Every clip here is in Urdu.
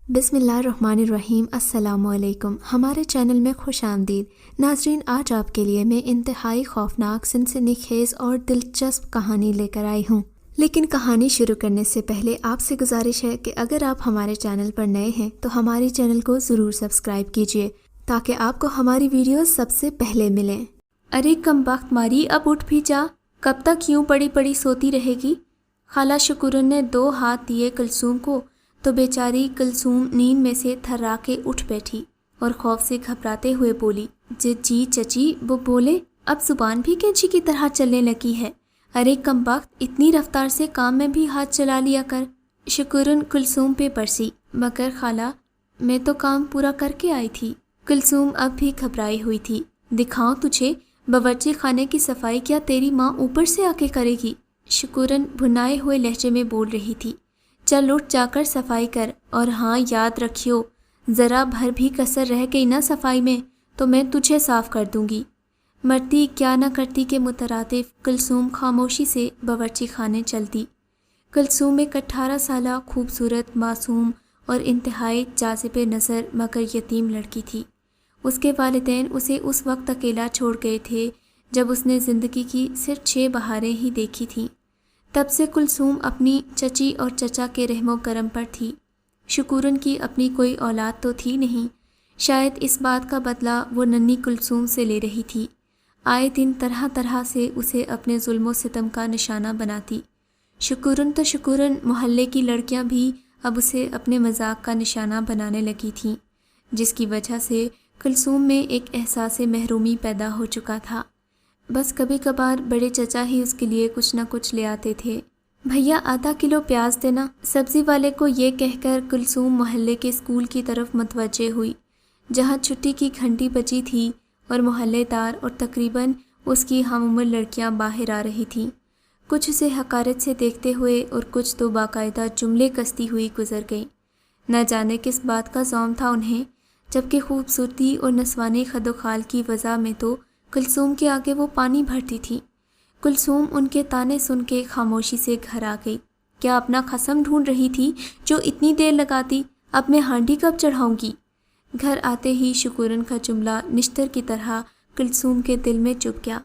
بسم اللہ الرحمن الرحیم۔ السلام علیکم، ہمارے چینل میں خوش آمدید ناظرین۔ آج آپ کے لیے میں انتہائی خوفناک، سنسنی خیز اور دلچسپ کہانی لے کر آئی ہوں، لیکن کہانی شروع کرنے سے پہلے آپ سے گزارش ہے کہ اگر آپ ہمارے چینل پر نئے ہیں تو ہمارے چینل کو ضرور سبسکرائب کیجیے تاکہ آپ کو ہماری ویڈیوز سب سے پہلے ملیں۔ ارے کم بخت ماری، اب اٹھ بھی جا، کب تک یوں پڑی پڑی سوتی رہے گی؟ خالہ شکورن نے 2 ہاتھ دیے کلثوم کو تو بیچاری کلثوم نیند میں سے تھرا کے اٹھ بیٹھی اور خوف سے گھبراتے ہوئے بولی، جی چچی۔ وہ بولے، اب زبان بھی کینچی کی طرح چلنے لگی ہے۔ ارے کم بخت، اتنی رفتار سے کام میں بھی ہاتھ چلا لیا کر۔ شکورن کلثوم پہ برسی، مگر خالہ میں تو کام پورا کر کے آئی تھی۔ کلثوم اب بھی گھبرائی ہوئی تھی۔ دکھاؤں تجھے، باورچی خانے کی صفائی کیا تیری ماں اوپر سے آ کے کرے گی؟ شکورن بھنائے ہوئے لہجے میں بول رہی تھی۔ چل اٹھ، جا کر صفائی کر، اور ہاں یاد رکھیو، ذرا بھر بھی کسر رہ گئی نا صفائی میں تو میں تجھے صاف کر دوں گی۔ مرتی کیا نہ کرتی کے مترادف کلثوم خاموشی سے باورچی خانے چلتی۔ کلثوم ایک 18 سالہ خوبصورت، معصوم اور انتہائی جاذب نظر مگر یتیم لڑکی تھی۔ اس کے والدین اسے اس وقت اکیلا چھوڑ گئے تھے جب اس نے زندگی کی صرف 6 بہاریں ہی دیکھی تھیں۔ تب سے کلثوم اپنی چچی اور چچا کے رحم و کرم پر تھی۔ شکورن کی اپنی کوئی اولاد تو تھی نہیں، شاید اس بات کا بدلہ وہ ننھی کلثوم سے لے رہی تھی۔ آئے دن طرح طرح سے اسے اپنے ظلم و ستم کا نشانہ بناتی۔ شکورن تو شکورن، محلے کی لڑکیاں بھی اب اسے اپنے مذاق کا نشانہ بنانے لگی تھیں، جس کی وجہ سے کلثوم میں ایک احساس محرومی پیدا ہو چکا تھا۔ بس کبھی کبھار بڑے چچا ہی اس کے لیے کچھ نہ کچھ لے آتے تھے۔ بھیا آدھا کلو پیاز دینا، سبزی والے کو یہ کہہ کر کلثوم محلے کے اسکول کی طرف متوجہ ہوئی، جہاں چھٹی کی گھنٹی بجی تھی اور محلے دار اور تقریباً اس کی ہم عمر لڑکیاں باہر آ رہی تھیں۔ کچھ اسے حقارت سے دیکھتے ہوئے اور کچھ تو باقاعدہ جملے کستی ہوئی گزر گئیں۔ نہ جانے کس بات کا زوم تھا انہیں، جبکہ خوبصورتی اور نسوانی خد و خال کی وضع میں تو کلثوم کے آگے وہ پانی بھرتی تھی۔ کلثوم ان کے تانے سن کے خاموشی سے گھر آ گئی۔ کیا اپنا خصم ڈھونڈ رہی تھی جو اتنی دیر لگاتی؟ اب میں ہانڈی کب چڑھاؤں گی؟ گھر آتے ہی شکورن کا جملہ نشتر کی طرح کلثوم کے دل میں چبھ گیا۔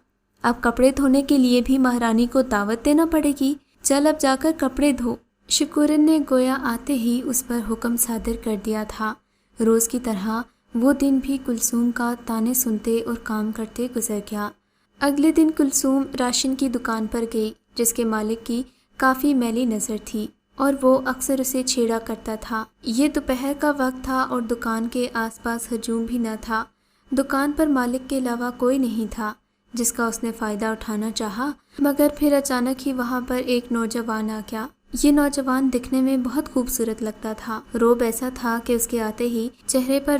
اب کپڑے دھونے کے لیے بھی مہارانی کو دعوت دینا پڑے گی؟ چل اب جا کر کپڑے دھو۔ شکورن نے گویا آتے ہی اس پر حکم صادر کر دیا تھا۔ روز کی طرح وہ دن بھی کلثوم کا تانے سنتے اور کام کرتے گزر گیا۔ اگلے دن کلثوم راشن کی دکان پر گئی، جس کے مالک کی کافی میلی نظر تھی اور وہ اکثر اسے چھیڑا کرتا تھا۔ یہ دوپہر کا وقت تھا اور دکان کے آس پاس ہجوم بھی نہ تھا۔ دکان پر مالک کے علاوہ کوئی نہیں تھا جس کا اس نے فائدہ اٹھانا چاہا، مگر پھر اچانک ہی وہاں پر ایک نوجوان آ گیا۔ یہ نوجوان دکھنے میں بہت خوبصورت لگتا تھا۔ روب ایسا تھا کہ اس کے آتے ہی چہرے پر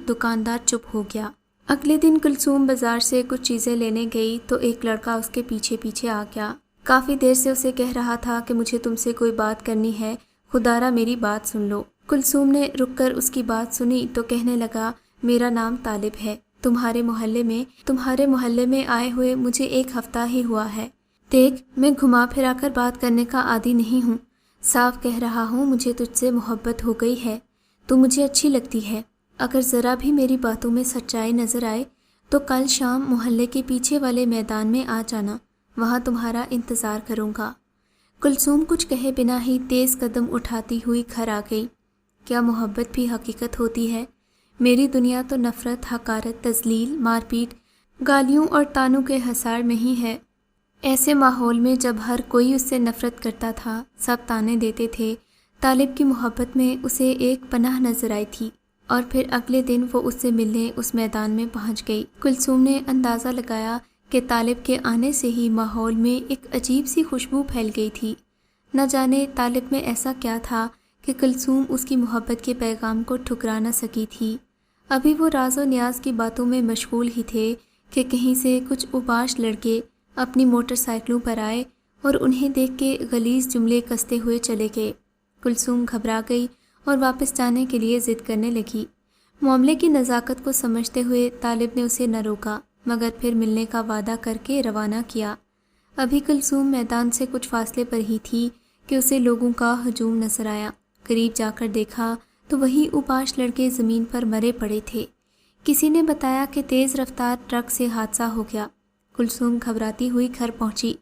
دکاندار چپ ہو گیا۔ اگلے دن کلثوم بازار سے کچھ چیزیں لینے گئی تو ایک لڑکا اس کے پیچھے پیچھے آ گیا۔ کافی دیر سے اسے کہہ رہا تھا کہ مجھے تم سے کوئی بات کرنی ہے، خدارا میری بات سن لو۔ کلثوم نے رک کر اس کی بات سنی تو کہنے لگا، میرا نام طالب ہے، تمہارے محلے میں آئے ہوئے مجھے 1 ہفتہ ہی ہوا ہے۔ دیکھ، میں گھما پھرا کر بات کرنے کا عادی نہیں ہوں، صاف کہہ رہا ہوں، مجھے تجھ سے محبت ہو گئی ہے، تو مجھے اچھی لگتی ہے۔ اگر ذرا بھی میری باتوں میں سچائی نظر آئے تو کل شام محلے کے پیچھے والے میدان میں آ جانا، وہاں تمہارا انتظار کروں گا۔ کلثوم کچھ کہے بنا ہی تیز قدم اٹھاتی ہوئی گھر آ گئی۔ کیا محبت بھی حقیقت ہوتی ہے؟ میری دنیا تو نفرت، حقارت، تذلیل، مار پیٹ، گالیوں اور تانوں کے حصار میں ہی ہے۔ ایسے ماحول میں جب ہر کوئی اس سے نفرت کرتا تھا، سب تانے دیتے تھے، طالب کی محبت میں اسے ایک پناہ نظر آئی تھی، اور پھر اگلے دن وہ اس سے ملنے اس میدان میں پہنچ گئی۔ کلثوم نے اندازہ لگایا کہ طالب کے آنے سے ہی ماحول میں ایک عجیب سی خوشبو پھیل گئی تھی۔ نہ جانے طالب میں ایسا کیا تھا کہ کلثوم اس کی محبت کے پیغام کو ٹھکرا نہ سکی تھی۔ ابھی وہ راز و نیاز کی باتوں میں مشغول ہی تھے کہ کہیں سے کچھ اوباش لڑکے اپنی موٹر سائیکلوں پر آئے اور انہیں دیکھ کے غلیظ جملے کستے ہوئے چلے گئے۔ کلثوم گھبرا گئی اور واپس جانے کے لیے ضد کرنے لگی۔ معاملے کی نزاکت کو سمجھتے ہوئے طالب نے اسے نہ روکا، مگر پھر ملنے کا وعدہ کر کے روانہ کیا۔ ابھی کلثوم میدان سے کچھ فاصلے پر ہی تھی کہ اسے لوگوں کا ہجوم نظر آیا۔ قریب جا کر دیکھا تو وہی اوپاش لڑکے زمین پر مرے پڑے تھے۔ کسی نے بتایا کہ تیز رفتار ٹرک سے حادثہ ہو گیا۔ کلثوم گھبراتی ہوئی گھر پہنچی۔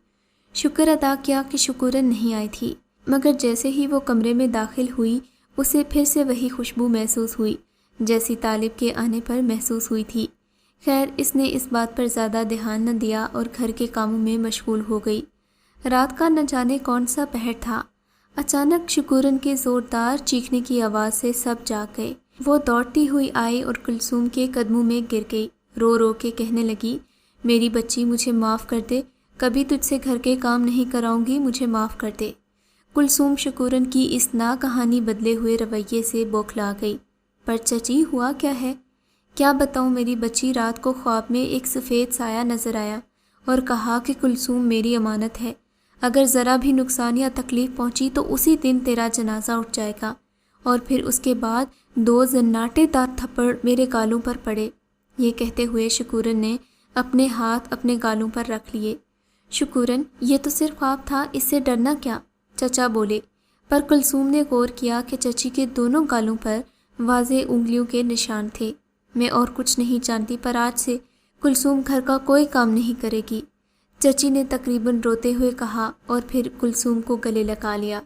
شکر ادا کیا کہ شکورن نہیں آئی تھی، مگر جیسے ہی وہ کمرے میں داخل ہوئی اسے پھر سے وہی خوشبو محسوس ہوئی جیسی طالب کے آنے پر محسوس ہوئی تھی۔ خیر اس نے اس بات پر زیادہ دھیان نہ دیا اور گھر کے کاموں میں مشغول ہو گئی۔ رات کا نہ جانے کون سا پہر تھا، اچانک شکورن کے زوردار چیخنے کی آواز سے سب جاگ گئے۔ وہ دوڑتی ہوئی آئی اور کلثوم کے قدموں میں گر گئی، رو رو کے کہنے لگی، میری بچی مجھے معاف کر دے، کبھی تجھ سے گھر کے کام نہیں کراؤں گی، مجھے معاف کر دے۔ کلثوم شکورن کی اس نا کہانی بدلے ہوئے رویے سے بوکھلا گئی۔ پر چچی ہوا کیا ہے؟ کیا بتاؤں، میری بچی رات کو خواب میں ایک سفید سایہ نظر آیا اور کہا کہ کلثوم میری امانت ہے، اگر ذرا بھی نقصان یا تکلیف پہنچی تو اسی دن تیرا جنازہ اٹھ جائے گا۔ اور پھر اس کے بعد 2 زناٹے دار تھپڑ میرے گالوں پر پڑے۔ یہ کہتے ہوئے شکورن نے اپنے ہاتھ اپنے گالوں پر رکھ لیے۔ شکورن، یہ تو صرف خواب تھا، اس سے ڈرنا کیا؟ چچا بولے۔ پر کلثوم نے غور کیا کہ چچی کے دونوں گالوں پر واضح انگلیوں کے نشان تھے۔ میں اور کچھ نہیں جانتی، پر آج سے کلثوم گھر کا کوئی کام نہیں کرے گی، چچی نے تقریباً روتے ہوئے کہا اور پھر کلثوم کو گلے لگا لیا۔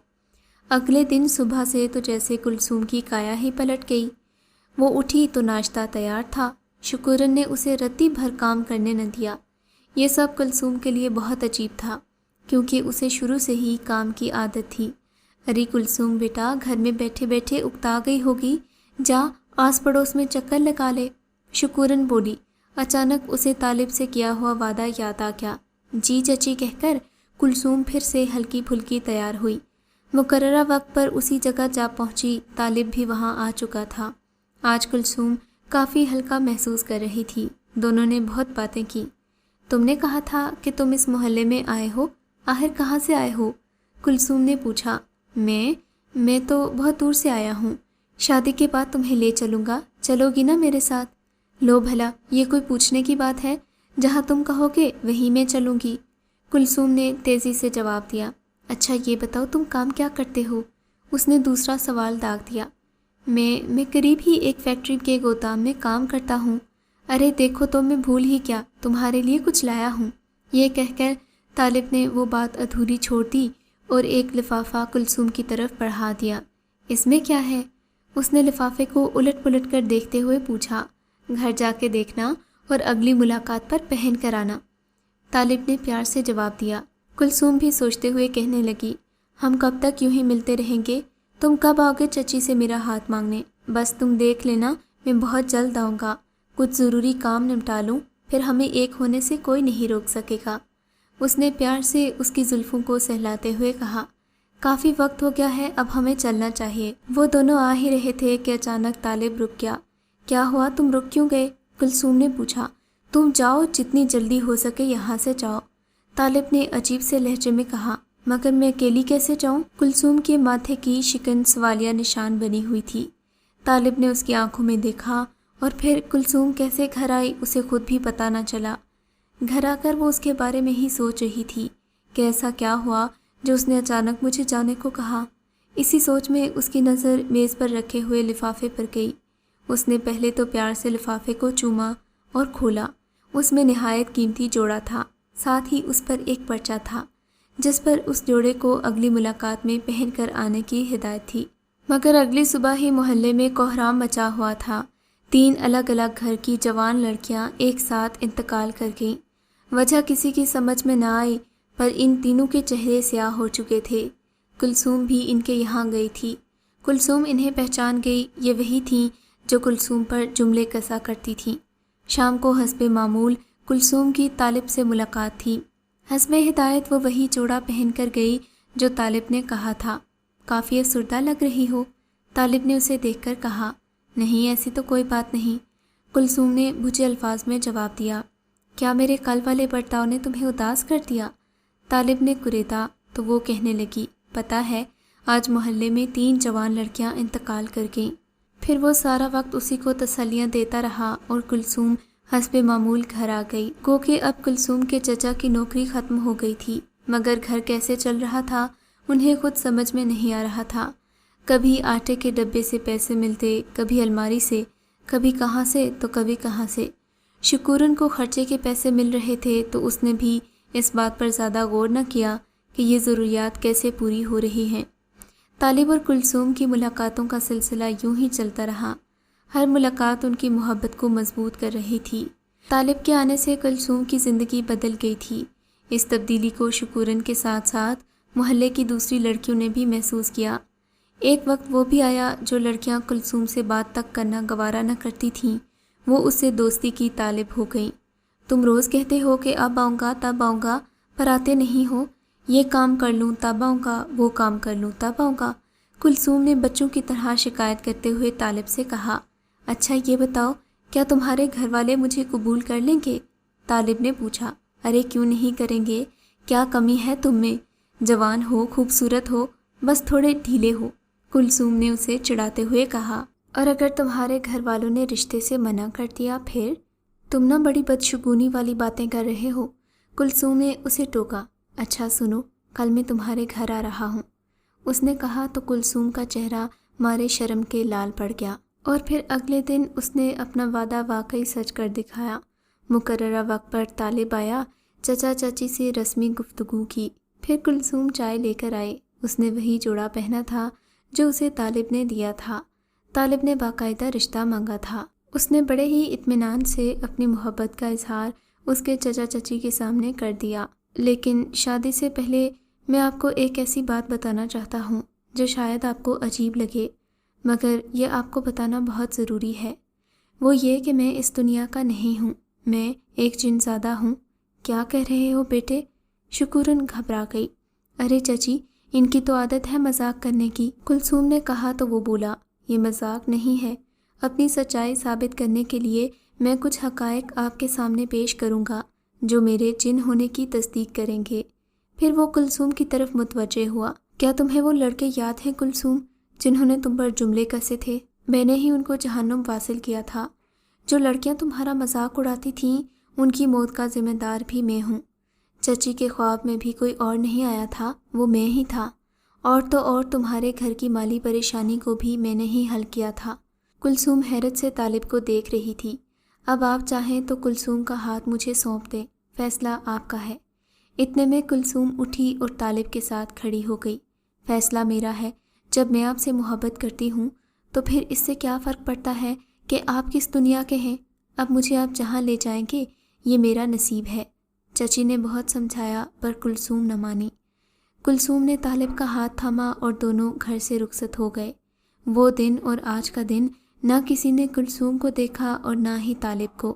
اگلے دن صبح سے تو جیسے کلثوم کی کایا ہی پلٹ گئی۔ وہ اٹھی تو ناشتہ تیار تھا۔ شکورن نے اسے رتی بھر کام کرنے نہ دیا۔ یہ سب کلثوم کے لیے بہت عجیب تھا، کیونکہ اسے شروع سے ہی کام کی عادت تھی۔ ارے کلثوم بیٹا، گھر میں بیٹھے بیٹھے اکتا گئی ہوگی، جا آس پڑوس میں چکر لگا لے، شکورن بولی۔ اچانک اسے طالب سے کیا ہوا وعدہ یاد آ گیا۔ جی چچی کہہ کر کلثوم پھر سے ہلکی پھلکی تیار ہوئی۔ مقررہ وقت پر اسی جگہ جا پہنچی۔ طالب بھی وہاں آ چکا تھا۔ آج کلثوم کافی ہلکا محسوس کر رہی تھی۔ دونوں نے بہت باتیں کی۔ تم نے کہا تھا کہ تم اس محلے میں آئے ہو، آخر کہاں سے آئے ہو؟ کلثوم نے پوچھا۔ میں تو بہت دور سے آیا ہوں، شادی کے بعد تمہیں لے چلوں گا، چلو گی نا میرے ساتھ؟ لو بھلا، یہ کوئی پوچھنے کی بات ہے؟ جہاں تم کہو گے وہیں میں چلوں گی، کلثوم نے تیزی سے جواب دیا۔ اچھا یہ بتاؤ تم کام کیا کرتے ہو؟ اس نے دوسرا سوال داغ دیا۔ میں قریب ہی ایک فیکٹری کے گودام میں کام کرتا ہوں۔ ارے دیکھو تو میں بھول ہی کیا، تمہارے لیے کچھ لایا ہوں۔ یہ کہہ کر طالب نے وہ بات ادھوری چھوڑ دی اور ایک لفافہ کلثوم کی طرف بڑھا دیا۔ اس میں کیا ہے؟ اس نے لفافے کو الٹ پلٹ کر دیکھتے ہوئے پوچھا۔ گھر جا کے دیکھنا اور اگلی ملاقات پر پہن کر آنا، طالب نے پیار سے جواب دیا۔ کلثوم بھی سوچتے ہوئے کہنے لگی، ہم کب تک یوں ہی ملتے رہیں گے؟ تم کب آؤ گے چچی سے میرا ہاتھ مانگنے؟ بس تم دیکھ لینا، میں بہت جلد آؤں گا، کچھ ضروری کام نمٹا لوں، پھر ہمیں ایک ہونے سے کوئی نہیں روک سکے گا۔ اس نے پیار سے اس کی زلفوں کو سہلاتے ہوئے کہا۔ کافی وقت ہو گیا ہے، اب ہمیں چلنا چاہیے۔ وہ دونوں آ ہی رہے تھے کہ اچانک طالب رک گیا۔ کیا ہوا، تم رک کیوں گئے؟ کلثوم نے پوچھا۔ تم جاؤ، جتنی جلدی ہو سکے یہاں سے جاؤ، طالب نے عجیب سے لہجے میں کہا۔ مگر میں اکیلی کیسے جاؤں؟ کلثوم کے ماتھے کی شکن سوالیہ نشان بنی ہوئی تھی۔ طالب نے اس کی آنکھوں میں دیکھا اور پھر کلثوم کیسے گھر آئی اسے خود بھی پتہ نہ چلا۔ گھر آ کر وہ اس کے بارے میں ہی سوچ رہی تھی کہ ایسا کیا ہوا جو اس نے اچانک مجھے جانے کو کہا۔ اسی سوچ میں اس کی نظر میز پر رکھے ہوئے لفافے پر گئی۔ اس نے پہلے تو پیار سے لفافے کو چوما اور کھولا۔ اس میں نہایت قیمتی جوڑا تھا، ساتھ ہی اس پر ایک پرچہ تھا جس پر اس جوڑے کو اگلی ملاقات میں پہن کر آنے کی ہدایت تھی۔ مگر اگلی صبح ہی محلے میں کوہرام مچا ہوا تھا۔ 3 الگ الگ گھر کی جوان لڑکیاں ایک ساتھ انتقال کر گئیں۔ وجہ کسی کی سمجھ میں نہ آئی، پر ان تینوں کے چہرے سیاہ ہو چکے تھے۔ کلثوم بھی ان کے یہاں گئی تھی۔ کلثوم انہیں پہچان گئی، یہ وہی تھیں جو کلثوم پر جملے کسا کرتی تھیں۔ شام کو حسب معمول کلثوم کی طالب سے ملاقات تھی۔ حسب ہدایت وہ وہی جوڑا پہن کر گئی جو طالب نے کہا تھا۔ کافی افسردہ لگ رہی ہو، طالب نے اسے دیکھ کر کہا۔ نہیں، ایسی تو کوئی بات نہیں، کلثوم نے بھجے الفاظ میں جواب دیا۔ کیا میرے کل والے برتاؤ نے تمہیں اداس کر دیا؟ طالب نے کریدا تو وہ کہنے لگی، پتہ ہے آج محلے میں 3 جوان لڑکیاں انتقال کر گئیں۔ پھر وہ سارا وقت اسی کو تسلیاں دیتا رہا اور کلثوم حسب معمول گھر آ گئی۔ گو کہ اب کلثوم کے چچا کی نوکری ختم ہو گئی تھی، مگر گھر کیسے چل رہا تھا انہیں خود سمجھ میں نہیں آ رہا تھا۔ کبھی آٹے کے ڈبے سے پیسے ملتے، کبھی الماری سے، کبھی کہاں سے تو کبھی کہاں سے۔ شکورن کو خرچے کے پیسے مل رہے تھے تو اس نے بھی اس بات پر زیادہ غور نہ کیا کہ یہ ضروریات کیسے پوری ہو رہی ہیں۔ طالب اور کلثوم کی ملاقاتوں کا سلسلہ یوں ہی چلتا رہا۔ ہر ملاقات ان کی محبت کو مضبوط کر رہی تھی۔ طالب کے آنے سے کلثوم کی زندگی بدل گئی تھی۔ اس تبدیلی کو شکورن کے ساتھ ساتھ محلے کی دوسری لڑکیوں نے بھی محسوس کیا۔ ایک وقت وہ بھی آیا جو لڑکیاں کلثوم سے بات تک کرنا گوارا نہ کرتی تھیں، وہ اس سے دوستی کی طالب ہو گئیں۔ تم روز کہتے ہو کہ اب آؤں گا تب آؤں گا، پر آتے نہیں ہو۔ یہ کام کر لوں تب آؤں گا، وہ کام کر لوں تب آؤں گا، کلثوم نے بچوں کی طرح شکایت کرتے ہوئے طالب سے کہا۔ اچھا یہ بتاؤ، کیا تمہارے گھر والے مجھے قبول کر لیں گے؟ طالب نے پوچھا۔ ارے کیوں نہیں کریں گے، کیا کمی ہے تم میں؟ جوان ہو، خوبصورت ہو، بس تھوڑے ڈھیلے ہو، کلثوم نے اسے چڑھاتے ہوئے کہا۔ اور اگر تمہارے گھر والوں نے رشتے سے منع کر دیا پھر؟ تم نہ بڑی بدشگونی والی باتیں کر رہے ہو، کلثوم نے اسے ٹوکا۔ اچھا سنو، کل میں تمہارے گھر آ رہا ہوں، اس نے کہا تو کلثوم کا چہرہ مارے شرم کے لال پڑ گیا۔ اور پھر اگلے دن اس نے اپنا وعدہ واقعی سچ کر دکھایا۔ مقررہ وقت پر طالب آیا، چچا چاچی سے رسمی گفتگو کی، پھر کلثوم چائے لے کر آئے۔ اس نے وہی جوڑا پہنا تھا جو اسے طالب نے دیا تھا۔ طالب نے باقاعدہ رشتہ مانگا تھا۔ اس نے بڑے ہی اطمینان سے اپنی محبت کا اظہار اس کے چچا چچی کے سامنے کر دیا۔ لیکن شادی سے پہلے میں آپ کو ایک ایسی بات بتانا چاہتا ہوں جو شاید آپ کو عجیب لگے، مگر یہ آپ کو بتانا بہت ضروری ہے۔ وہ یہ کہ میں اس دنیا کا نہیں ہوں، میں ایک جن زادہ ہوں۔ کیا کہہ رہے ہو بیٹے؟ شکورن گھبرا گئی۔ ارے چچی، ان کی تو عادت ہے مذاق کرنے کی، کلثوم نے کہا تو وہ بولا۔ یہ مذاق نہیں ہے، اپنی سچائی ثابت کرنے کے لیے میں کچھ حقائق آپ کے سامنے پیش کروں گا جو میرے جن ہونے کی تصدیق کریں گے۔ پھر وہ کلثوم کی طرف متوجہ ہوا۔ کیا تمہیں وہ لڑکے یاد ہیں کلثوم، جنہوں نے تم پر جملے کسے تھے؟ میں نے ہی ان کو جہنم واصل کیا تھا۔ جو لڑکیاں تمہارا مذاق اڑاتی تھیں، ان کی موت کا ذمہ دار بھی میں ہوں۔ چچی کے خواب میں بھی کوئی اور نہیں آیا تھا، وہ میں ہی تھا۔ اور تو اور تمہارے گھر کی مالی پریشانی کو بھی میں نے ہی حل کیا تھا۔ کلثوم حیرت سے طالب کو دیکھ رہی تھی۔ اب آپ چاہیں تو کلثوم کا ہاتھ مجھے سونپ دیں، فیصلہ آپ کا ہے۔ اتنے میں کلثوم اٹھی اور طالب کے ساتھ کھڑی ہو گئی۔ فیصلہ میرا ہے، جب میں آپ سے محبت کرتی ہوں تو پھر اس سے کیا فرق پڑتا ہے کہ آپ کس دنیا کے ہیں؟ اب مجھے آپ جہاں لے جائیں گے یہ میرا نصیب ہے۔ چچی نے بہت سمجھایا پر کلثوم نہ مانی۔ کلثوم نے طالب کا ہاتھ تھاما اور دونوں گھر سے رخصت ہو گئے۔ وہ دن اور آج کا دن نہ کسی نے کلثوم کو دیکھا اور نہ ہی طالب کو۔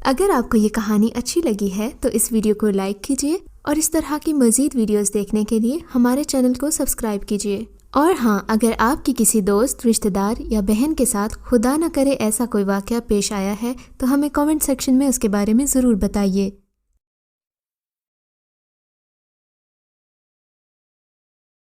اگر آپ کو یہ کہانی اچھی لگی ہے تو اس ویڈیو کو لائک کیجیے اور اس طرح کی مزید ویڈیوز دیکھنے کے لیے ہمارے چینل کو سبسکرائب کیجیے۔ اور ہاں، اگر آپ کی کسی دوست، رشتہ دار یا بہن کے ساتھ خدا نہ کرے ایسا کوئی واقعہ پیش آیا ہے تو ہمیں کامنٹ سیکشن میں اس کے بارے میں ضرور بتائیے۔